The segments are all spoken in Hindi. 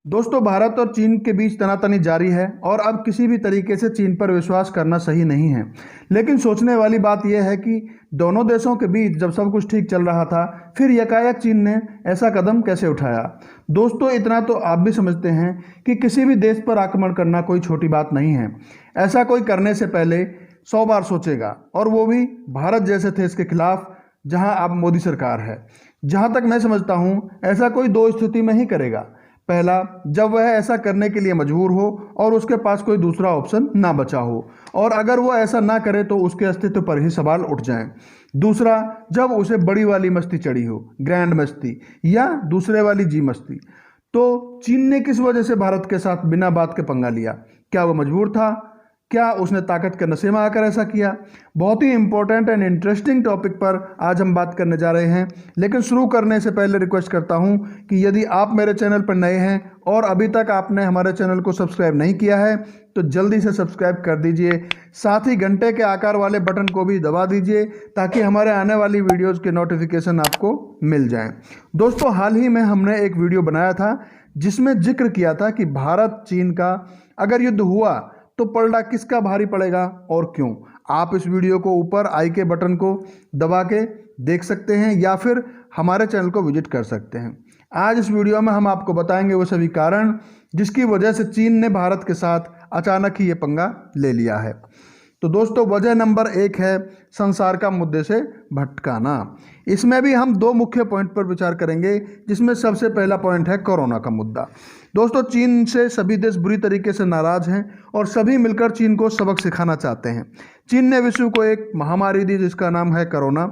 दोस्तों, भारत और चीन के बीच तनातनी जारी है और अब किसी भी तरीके से चीन पर विश्वास करना सही नहीं है। लेकिन सोचने वाली बात यह है कि दोनों देशों के बीच जब सब कुछ ठीक चल रहा था, फिर यकायक चीन ने ऐसा कदम कैसे उठाया। दोस्तों, इतना तो आप भी समझते हैं कि किसी भी देश पर आक्रमण करना कोई छोटी बात नहीं है। ऐसा कोई करने से पहले 100 बार सोचेगा, और वो भी भारत जैसे देश के खिलाफ जहां अब मोदी सरकार है। जहां तक मैं समझता हूं, ऐसा कोई दो स्थिति में ही करेगा। पहला, जब वह ऐसा करने के लिए मजबूर हो और उसके पास कोई दूसरा ऑप्शन ना बचा हो, और अगर वो ऐसा ना करे तो उसके अस्तित्व पर ही सवाल उठ जाएं। दूसरा, जब उसे बड़ी वाली मस्ती चढ़ी हो, ग्रैंड मस्ती, या दूसरे वाली जी मस्ती। तो चीन ने किस वजह से भारत के साथ बिना बात के पंगा लिया? क्या वो मजबूर था? क्या उसने ताकत के नशे में आकर ऐसा किया? बहुत ही इंपॉर्टेंट एंड इंटरेस्टिंग टॉपिक पर आज हम बात करने जा रहे हैं। लेकिन शुरू करने से पहले रिक्वेस्ट करता हूं कि यदि आप मेरे चैनल पर नए हैं और अभी तक आपने हमारे चैनल को सब्सक्राइब नहीं किया है तो जल्दी से सब्सक्राइब कर दीजिए। साथ ही घंटे के आकार वाले बटन को भी दबा दीजिए ताकि हमारे आने वाली वीडियोज़ के नोटिफिकेशन आपको मिल जाएँ। दोस्तों, हाल ही में हमने एक वीडियो बनाया था जिसमें जिक्र किया था कि भारत चीन का अगर युद्ध हुआ तो पलड़ा किसका भारी पड़ेगा और क्यों। आप इस वीडियो को ऊपर आई के बटन को दबा के देख सकते हैं या फिर हमारे चैनल को विजिट कर सकते हैं। आज इस वीडियो में हम आपको बताएंगे वो सभी कारण जिसकी वजह से चीन ने भारत के साथ अचानक ही ये पंगा ले लिया है। तो दोस्तों, वजह नंबर 1 है संसार का मुद्दे से भटकाना। इसमें भी हम दो मुख्य पॉइंट पर विचार करेंगे, जिसमें सबसे पहला पॉइंट है कोरोना का मुद्दा। दोस्तों, चीन से सभी देश बुरी तरीके से नाराज हैं और सभी मिलकर चीन को सबक सिखाना चाहते हैं। चीन ने विश्व को एक महामारी दी जिसका नाम है कोरोना,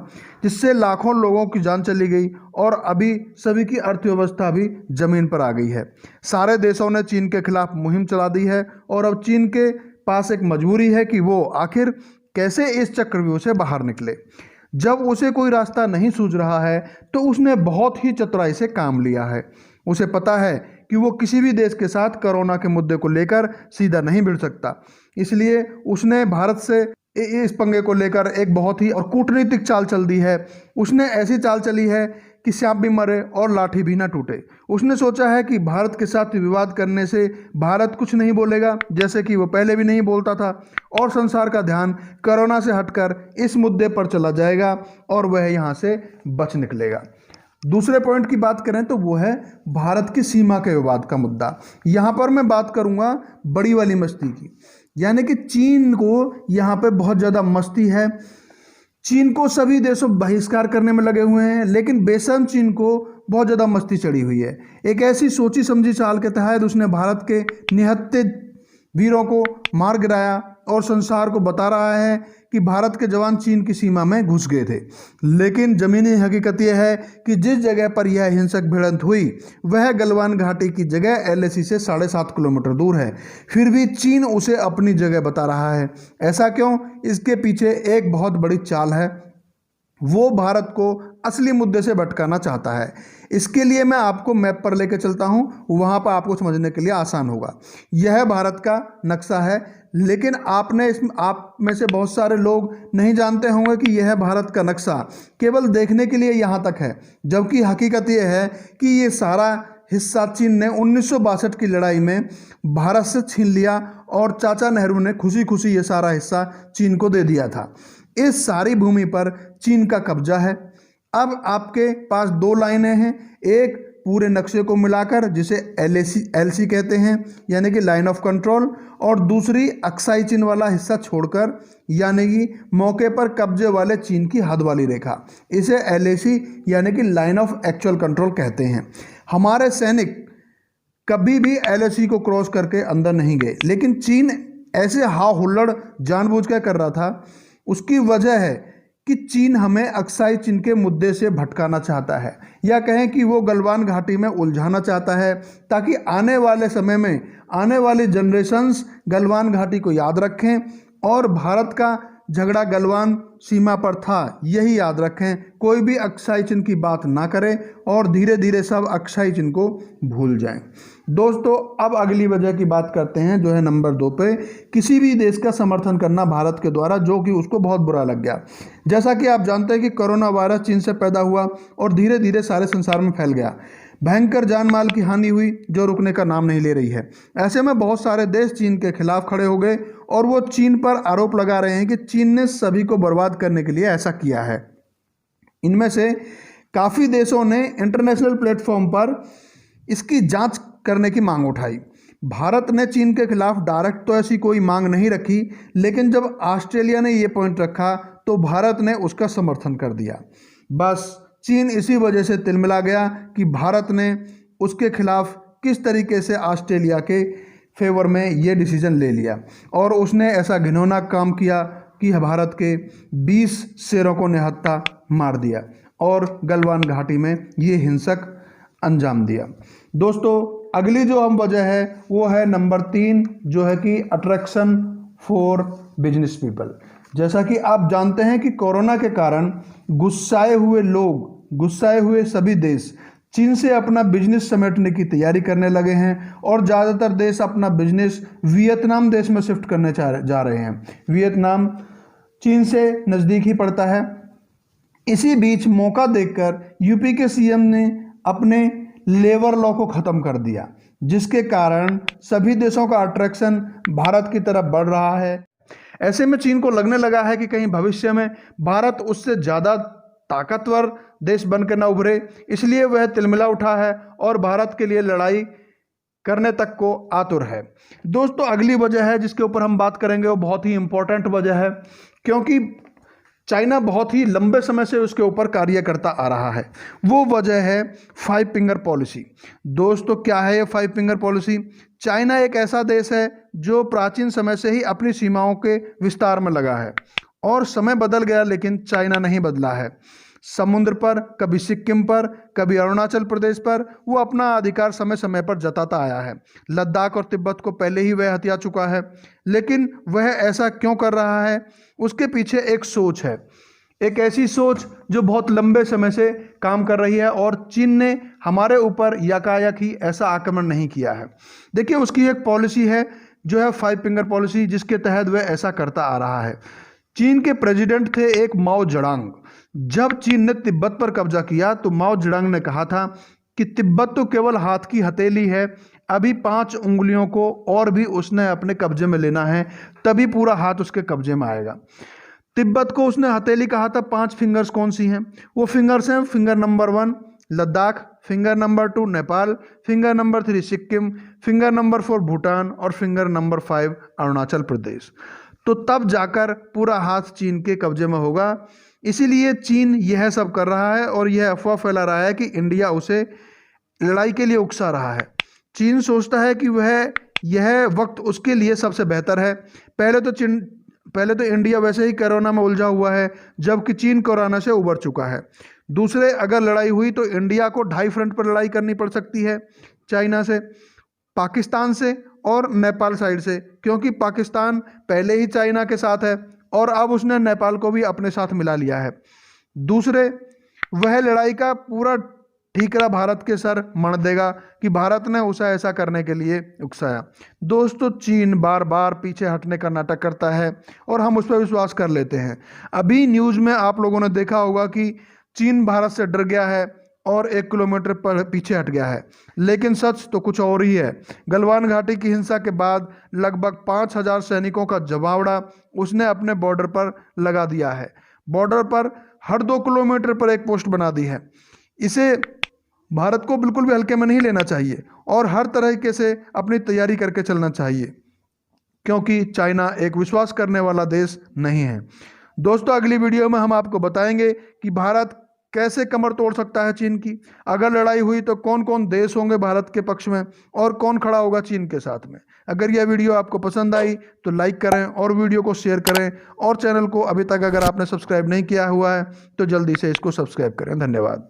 जिससे लाखों लोगों की जान चली गई और अभी सभी की अर्थव्यवस्था भी जमीन पर आ गई है। सारे देशों ने चीन के खिलाफ मुहिम चला दी है और अब चीन के पास एक मजबूरी है कि वो आखिर कैसे इस चक्रव्यूह से बाहर निकले। जब उसे कोई रास्ता नहीं सूझ रहा है तो उसने बहुत ही चतुराई से काम लिया है। उसे पता है कि वो किसी भी देश के साथ कोरोना के मुद्दे को लेकर सीधा नहीं भिड़ सकता, इसलिए उसने भारत से इस पंगे को लेकर एक बहुत ही और कूटनीतिक चाल चल दी है। उसने ऐसी चाल चली है कि सांप भी मरे और लाठी भी ना टूटे। उसने सोचा है कि भारत के साथ विवाद करने से भारत कुछ नहीं बोलेगा, जैसे कि वो पहले भी नहीं बोलता था, और संसार का ध्यान कोरोना से हटकर इस मुद्दे पर चला जाएगा और वह यहाँ से बच निकलेगा। दूसरे पॉइंट की बात करें तो वो है भारत की सीमा के विवाद का मुद्दा। यहाँ पर मैं बात करूँगा बड़ी वाली मस्ती की, यानी कि चीन को यहाँ पे बहुत ज़्यादा मस्ती है। चीन को सभी देशों बहिष्कार करने में लगे हुए हैं, लेकिन बेशर्म चीन को बहुत ज़्यादा मस्ती चढ़ी हुई है। एक ऐसी सोची समझी चाल के तहत उसने भारत के निहत्थे वीरों को मार गिराया और संसार को बता रहा है कि भारत के जवान चीन की सीमा में घुस गए थे। लेकिन ज़मीनी हकीकत यह है कि जिस जगह पर यह हिंसक भिड़ंत हुई वह गलवान घाटी की जगह LAC से 7.5 किलोमीटर दूर है। फिर भी चीन उसे अपनी जगह बता रहा है। ऐसा क्यों? इसके पीछे एक बहुत बड़ी चाल है। वो भारत को असली मुद्दे से भटकाना चाहता है। इसके लिए मैं आपको मैप पर लेकर चलता हूँ, वहाँ पर आपको समझने के लिए आसान होगा। यह भारत का नक्शा है, लेकिन आप में से बहुत सारे लोग नहीं जानते होंगे कि यह भारत का नक्शा केवल देखने के लिए यहाँ तक है, जबकि हकीकत यह है कि ये सारा हिस्सा चीन ने 1962 की लड़ाई में भारत से छीन लिया और चाचा नेहरू ने खुशी खुशी ये सारा हिस्सा चीन को दे दिया था। इस सारी भूमि पर चीन का कब्जा है। अब आपके पास दो लाइनें हैं, एक पूरे नक्शे को मिलाकर जिसे LC कहते हैं, यानी कि लाइन ऑफ कंट्रोल, और दूसरी अक्साई चीन वाला हिस्सा छोड़कर, यानी कि मौके पर कब्जे वाले चीन की हद वाली रेखा, इसे LAC यानी कि लाइन ऑफ एक्चुअल कंट्रोल कहते हैं। हमारे सैनिक कभी भी LAC को क्रॉस करके अंदर नहीं गए, लेकिन चीन ऐसे हा हुल्लड़ जानबूझकर कर रहा था। उसकी वजह है कि चीन हमें अक्साई चीन के मुद्दे से भटकाना चाहता है, या कहें कि वो गलवान घाटी में उलझाना चाहता है, ताकि आने वाले समय में आने वाली जनरेशन्स गलवान घाटी को याद रखें और भारत का झगड़ा गलवान सीमा पर था यही याद रखें। कोई भी अक्साई चीन की बात ना करें और धीरे धीरे सब अक्साई चीन को भूल जाएं। दोस्तों, अब अगली वजह की बात करते हैं, जो है नंबर 2 पे, किसी भी देश का समर्थन करना भारत के द्वारा, जो कि उसको बहुत बुरा लग गया। जैसा कि आप जानते हैं कि कोरोना वायरस चीन से पैदा हुआ और धीरे धीरे सारे संसार में फैल गया। भयंकर जान माल की हानि हुई जो रुकने का नाम नहीं ले रही है। ऐसे में बहुत सारे देश चीन के खिलाफ खड़े हो गए और वो चीन पर आरोप लगा रहे हैं कि चीन ने सभी को बर्बाद करने के लिए ऐसा किया है। इनमें से काफ़ी देशों ने इंटरनेशनल प्लेटफॉर्म पर इसकी जांच करने की मांग उठाई। भारत ने चीन के खिलाफ डायरेक्ट तो ऐसी कोई मांग नहीं रखी, लेकिन जब ऑस्ट्रेलिया ने ये पॉइंट रखा तो भारत ने उसका समर्थन कर दिया। बस चीन इसी वजह से तिलमिला गया कि भारत ने उसके खिलाफ किस तरीके से ऑस्ट्रेलिया के फेवर में ये डिसीजन ले लिया और उसने ऐसा घिनौना काम किया कि भारत के 20 शेरों को निहत्था मार दिया और गलवान घाटी में ये हिंसक अंजाम दिया। दोस्तों, अगली जो हम वजह है वो है नंबर 3, जो है कि अट्रैक्शन फॉर बिजनेस पीपल। जैसा कि आप जानते हैं कि कोरोना के कारण गुस्साए हुए लोग, गुस्साए हुए सभी देश चीन से अपना बिजनेस समेटने की तैयारी करने लगे हैं और ज़्यादातर देश अपना बिजनेस वियतनाम देश में शिफ्ट करने जा रहे हैं। वियतनाम चीन से नज़दीक ही पड़ता है। इसी बीच मौका देखकर यूपी के सीएम ने अपने लेबर लॉ को ख़त्म कर दिया, जिसके कारण सभी देशों का अट्रैक्शन भारत की तरफ बढ़ रहा है। ऐसे में चीन को लगने लगा है कि कहीं भविष्य में भारत उससे ज़्यादा ताकतवर देश बनकर न उभरे, इसलिए वह तिलमिला उठा है और भारत के लिए लड़ाई करने तक को आतुर है। दोस्तों, अगली वजह है जिसके ऊपर हम बात करेंगे वो बहुत ही इंपॉर्टेंट वजह है, क्योंकि चाइना बहुत ही लंबे समय से उसके ऊपर कार्य करता आ रहा है। वो वजह है 5 फिंगर पॉलिसी। दोस्तों, क्या है ये 5 फिंगर पॉलिसी? चाइना एक ऐसा देश है जो प्राचीन समय से ही अपनी सीमाओं के विस्तार में लगा है और समय बदल गया लेकिन चाइना नहीं बदला है। समुद्र पर, कभी सिक्किम पर, कभी अरुणाचल प्रदेश पर वो अपना अधिकार समय समय पर जताता आया है। लद्दाख और तिब्बत को पहले ही वह हथिया चुका है, लेकिन वह ऐसा क्यों कर रहा है? उसके पीछे एक सोच है, एक ऐसी सोच जो बहुत लंबे समय से काम कर रही है और चीन ने हमारे ऊपर यकायक ही ऐसा आक्रमण नहीं किया है। देखिए, उसकी एक पॉलिसी है जो है 5 फिंगर पॉलिसी, जिसके तहत वह ऐसा करता आ रहा है। चीन के प्रेसिडेंट थे एक माओ जेडुंग। जब चीन ने तिब्बत पर कब्जा किया तो माओ जेडुंग ने कहा था कि तिब्बत तो केवल हाथ की हथेली है, अभी 5 उंगलियों को और भी उसने अपने कब्जे में लेना है, तभी पूरा हाथ उसके कब्जे में आएगा। तिब्बत को उसने हथेली कहा था। 5 फिंगर्स कौन सी हैं? वो फिंगर्स हैं, finger number 1 Ladakh, finger number 2 Nepal, finger number 3 Sikkim, finger number 4 Bhutan और फिंगर नंबर 5 अरुणाचल प्रदेश। तो तब जाकर पूरा हाथ चीन के कब्जे में होगा। इसीलिए चीन यह सब कर रहा है और यह अफवाह फैला रहा है कि इंडिया उसे लड़ाई के लिए उकसा रहा है। चीन सोचता है कि यह वक्त उसके लिए सबसे बेहतर है। पहले तो इंडिया वैसे ही कोरोना में उलझा हुआ है, जबकि चीन कोरोना से उबर चुका है। दूसरे, अगर लड़ाई हुई तो इंडिया को 2 फ्रंट पर लड़ाई करनी पड़ सकती है, चाइना से, पाकिस्तान से और नेपाल साइड से, क्योंकि पाकिस्तान पहले ही चाइना के साथ है और अब उसने नेपाल को भी अपने साथ मिला लिया है। दूसरे, वह लड़ाई का पूरा ठीकरा भारत के सर मढ़ देगा कि भारत ने उसे ऐसा करने के लिए उकसाया। दोस्तों, चीन बार बार पीछे हटने का नाटक करता है और हम उस पर विश्वास कर लेते हैं। अभी न्यूज़ में आप लोगों ने देखा होगा कि चीन भारत से डर गया है और 1 किलोमीटर पर पीछे हट गया है, लेकिन सच तो कुछ और ही है। गलवान घाटी की हिंसा के बाद लगभग 5000 सैनिकों का जमावड़ा उसने अपने बॉर्डर पर लगा दिया है। बॉर्डर पर हर 2 किलोमीटर पर एक पोस्ट बना दी है। इसे भारत को बिल्कुल भी हल्के में नहीं लेना चाहिए और हर तरीके से अपनी तैयारी करके चलना चाहिए, क्योंकि चाइना एक विश्वास करने वाला देश नहीं है। दोस्तों, अगली वीडियो में हम आपको बताएंगे कि भारत कैसे कमर तोड़ सकता है चीन की। अगर लड़ाई हुई तो कौन कौन देश होंगे भारत के पक्ष में और कौन खड़ा होगा चीन के साथ में। अगर यह वीडियो आपको पसंद आई तो लाइक करें और वीडियो को शेयर करें और चैनल को अभी तक अगर आपने सब्सक्राइब नहीं किया हुआ है तो जल्दी से इसको सब्सक्राइब करें। धन्यवाद।